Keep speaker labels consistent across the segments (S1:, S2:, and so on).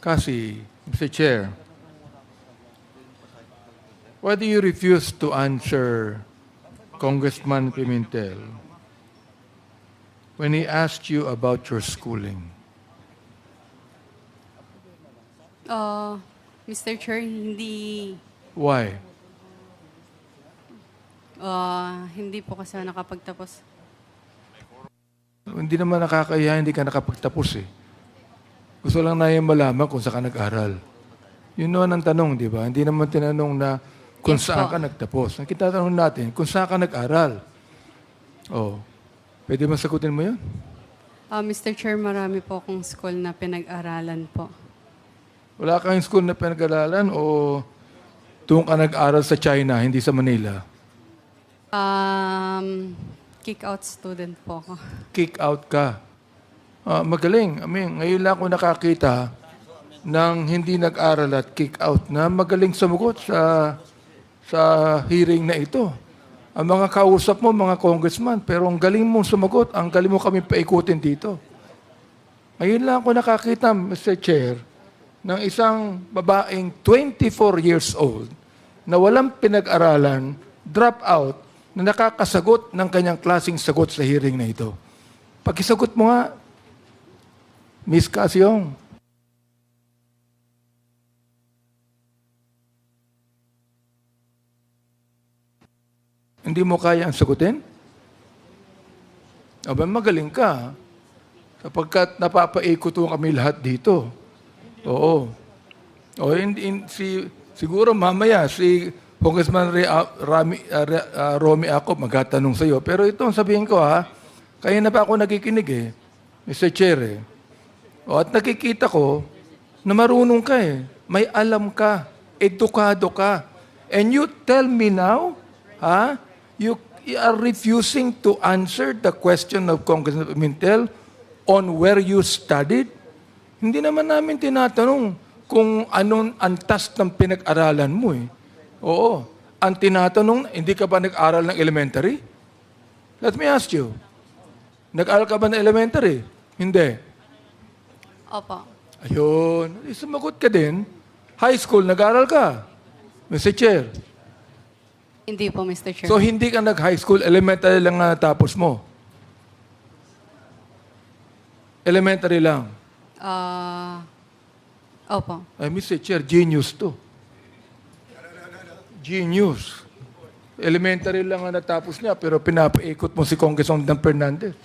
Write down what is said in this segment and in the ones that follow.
S1: Kasi, Mr. Chair, why do you refuse to answer Congressman Pimentel when he asked you about your schooling?
S2: Mr. Chair, hindi
S1: Why?
S2: hindi po kasi ako nakapagtapos.
S1: Hindi naman nakakaya, hindi ka nakapagtapos eh. Gusto lang na yung malaman kung saan ka nag-aral. Yun naman ang tanong, di ba? Hindi naman tinanong na kung
S2: Yes
S1: saan
S2: po.
S1: ka nagtapos. Ang kitatanong natin, kung saan ka nag-aral. Oh, pwede ba sagutin mo yun?
S2: Mr. Chair, marami po akong school na pinag-aralan po.
S1: Wala kang school na pinag-aralan o doon ka nag-aral sa China, hindi sa Manila?
S2: Kick-out student po ako.
S1: Kick out ka. Magaling. I mean, ngayon lang ako nakakita ng hindi nag-aral at kick out na magaling sumugot sa hearing na ito. Ang mga kausap mo, mga congressman, pero ang galing mong sumagot, ang galing mo kami paikutin dito. Ngayon lang ako nakakita, Mr. Chair, ng isang babaeng 24 years old na walang pinag-aralan, drop out, na nakakasagot ng kanyang klaseng sagot sa hearing na ito. Pakisagot mo nga, Miss Casyong. Hindi mo kaya ang sagutin? Aba, magaling ka. Sapagkat napapaikot mo kami lahat dito. Oo. O, siguro mamaya, si Congressman Romy ako magtatanong sa iyo. Pero ito ang sabihin ko kaya na pa ako nakikinig Mr. Chair O, at nakikita ko na marunong ka May alam ka, edukado ka. And you tell me now, you are refusing to answer the question of Congressman Pimentel on where you studied? Hindi naman namin tinatanong kung anong antas ng pinag-aralan mo Oo. Ang tinatanong, hindi ka ba nag-aral ng elementary? Let me ask you. Nag-aral ka ba ng elementary? Hindi.
S2: Opo.
S1: Ayun. Sumagot ka din. High school, nag-aral ka. Mr. Chair.
S2: Hindi po, Mr. Chair.
S1: So, hindi ka nag-high school, elementary lang na tapos mo? Elementary lang.
S2: Opo.
S1: Ay, Mr. Chair, genius to. Genius. Elementary lang ang natapos niya, pero pinapaikot mo si Congressman Dan Fernandez.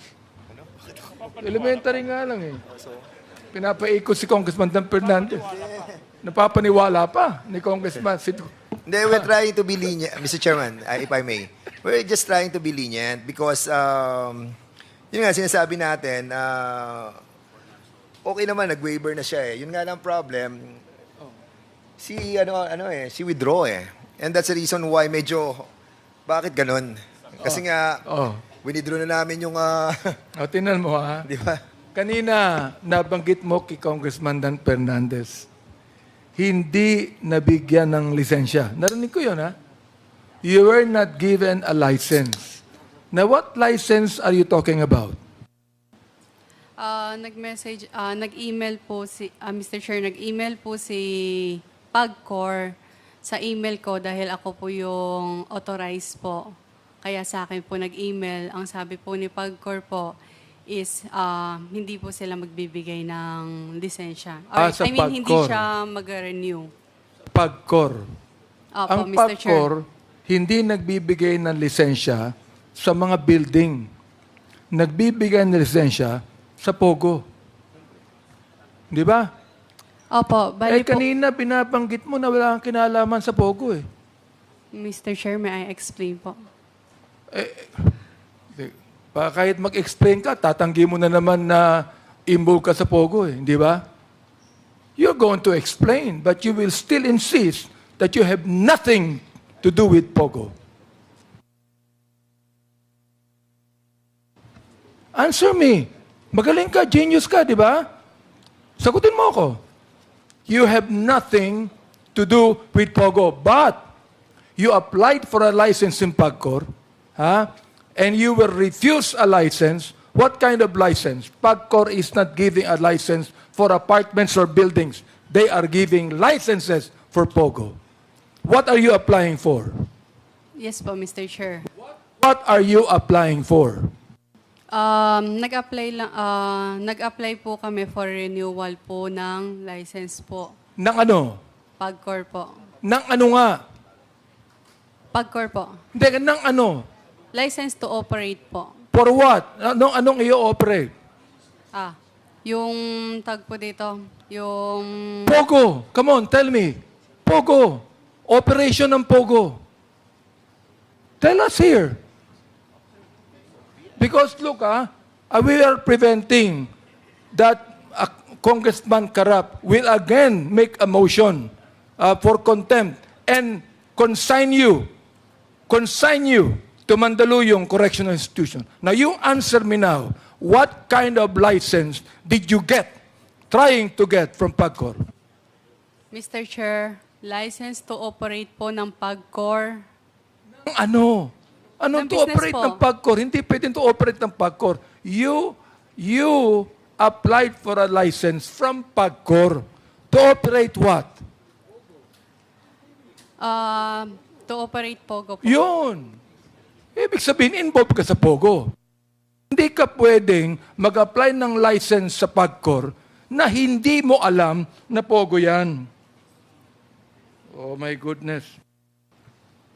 S1: Elementary nga lang Pinapaikot si Congressman Dan Fernandez. Napapaniwala pa ni Congressman.
S3: Hindi, we're trying to be lenient, Mr. Chairman, if I may. We're just trying to be lenient because, yun nga, sinasabi natin, okay naman, nag-waiver na siya Yun nga lang problem, si withdraw And that's the reason why medyo, bakit ganun? Kasi nga, winidraw na namin yung,
S1: Tingnan mo
S3: di ba?
S1: Kanina, nabanggit mo kay Congressman Dan Fernandez, hindi nabigyan ng lisensya. Narinig ko yun, You were not given a license. Now, what license are you talking about?
S2: Nag-email po Mr. Chair, nag-email po si PAGCOR sa email ko dahil ako po yung authorized po. Kaya sa akin po nag-email. Ang sabi po ni PAGCOR po is hindi po sila magbibigay ng lisensya. Or,
S1: Sa
S2: hindi
S1: PAGCOR.
S2: siya mag-renew.
S1: PAGCOR.
S2: Opo,
S1: Ang
S2: Mr. Chair.
S1: PAGCOR, hindi nagbibigay ng lisensya sa mga building. Nagbibigay ng lisensya sa POGO. Di ba?
S2: Opo, bali po.
S1: Kanina binabanggit mo na wala kang kinalaman sa POGO
S2: Mr. Chair, may I explain po?
S1: Kahit mag-explain ka, tatanggi mo na naman na involved ka sa POGO di ba? You're going to explain, but you will still insist that you have nothing to do with POGO. Answer me. Magaling ka, genius ka, di ba? Sagutin mo ako. You have nothing to do with POGO, but you applied for a license in PAGCOR, and you will refuse a license. What kind of license? PAGCOR is not giving a license for apartments or buildings. They are giving licenses for POGO. What are you applying for?
S2: Yes po, Mr. Chair.
S1: What are you applying for?
S2: Nag-apply po kami for renewal po ng license po.
S1: Nang ano?
S2: Pagcor po.
S1: Nang ano nga?
S2: Pagcor po.
S1: Hindi, nang ano?
S2: License to operate po.
S1: For what? Anong i-operate?
S2: Yung tag po dito, yung...
S1: POGO. Come on, tell me. POGO. Operation ng POGO. Tell us here. Because look, we are preventing that Congressman Karap will again make a motion for contempt and consign you to Mandaluyong Correctional Institution. Now, you answer me now, what kind of license did you trying to get from PAGCOR?
S2: Mr. Chair, license to operate po ng Pagcor.
S1: Ano? Anong
S2: Ng
S1: to
S2: business
S1: operate
S2: po.
S1: ng PAGCOR? Hindi pwedeng to operate ng PAGCOR. You applied for a license from PAGCOR. To operate what?
S2: To operate Pogo po.
S1: Yun. Ibig sabihin, involved ka sa POGO. Hindi ka pwedeng mag-apply ng license sa PAGCOR na hindi mo alam na POGO yan. Oh my goodness.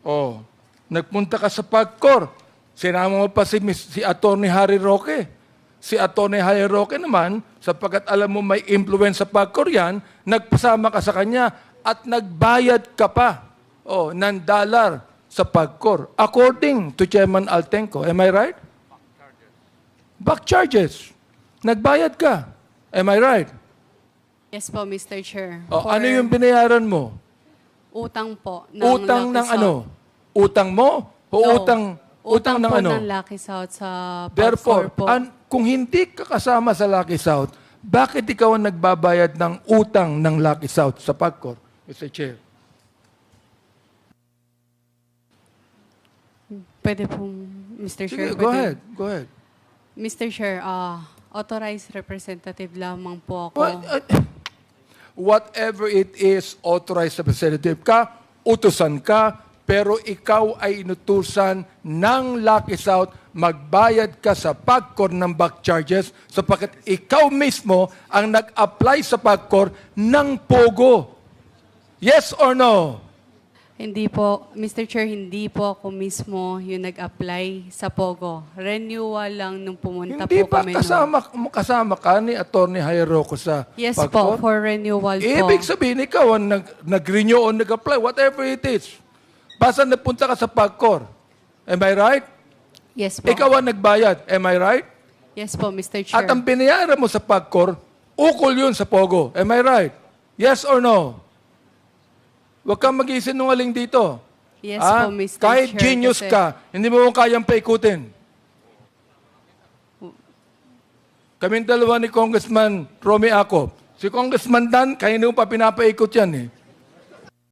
S1: Oh, nagpunta ka sa PAGCOR. Sinama mo pa si Atty. Harry Roque. Si Atty. Harry Roque naman, sapagkat alam mo may influence sa PAGCOR yan, nagpasama ka sa kanya at nagbayad ka pa ng dollar sa PAGCOR. According to Chairman Altenco. Am I right? Back charges. Nagbayad ka. Am I right?
S2: Yes po, Mr. Chair.
S1: Oh,
S2: For
S1: ano yung binayaran mo?
S2: Utang po.
S1: Utang ng
S2: Lucky
S1: ano?
S2: South.
S1: Utang mo? O
S2: No.
S1: utang ng
S2: po
S1: ano?
S2: ng Lucky South sa
S1: Therefore,
S2: Pagcor po.
S1: kung hindi ka kasama sa Lucky South, bakit ikaw ang nagbabayad ng utang ng Lucky South sa PAGCOR, Mr. Chair?
S2: Pwede po, Mr.
S1: Sige,
S2: Chair.
S1: go
S2: pwede-
S1: ahead. Go ahead.
S2: Mr. Chair, authorized representative lamang po ako.
S1: Whatever it is, authorized representative ka, utusan ka, pero ikaw ay inutusan ng Lucky South, magbayad ka sa PAGCOR ng back charges sapagkat ikaw mismo ang nag-apply sa PAGCOR ng POGO. Yes or no?
S2: Hindi po, Mr. Chair, hindi po ako mismo yung nag-apply sa POGO. Renewal lang nung pumunta
S1: Hindi
S2: po
S1: ba
S2: kami.
S1: kasama ka ni Atty. Jairo sa
S2: Yes
S1: PAGCOR?
S2: po, for renewal po.
S1: Ibig sabihin, ikaw ang nag-renew o nag-apply, whatever it is. Basta napunta ka sa PAGCOR. Am I right?
S2: Yes po.
S1: Ikaw ang nagbayad. Am I right?
S2: Yes po, Mr. Chair.
S1: At ang binayaran mo sa PAGCOR, ukol yun sa POGO. Am I right? Yes or no? Huwag kang mag-isinungaling dito.
S2: Yes po, Mr.
S1: Kahit
S2: Chair.
S1: genius
S2: kasi-
S1: ka, hindi mo kayang paikutin. Kaming dalawa ni Congressman Romy Acop. Si Congressman Dan, kaya hindi mo pa pinapaikot yan eh.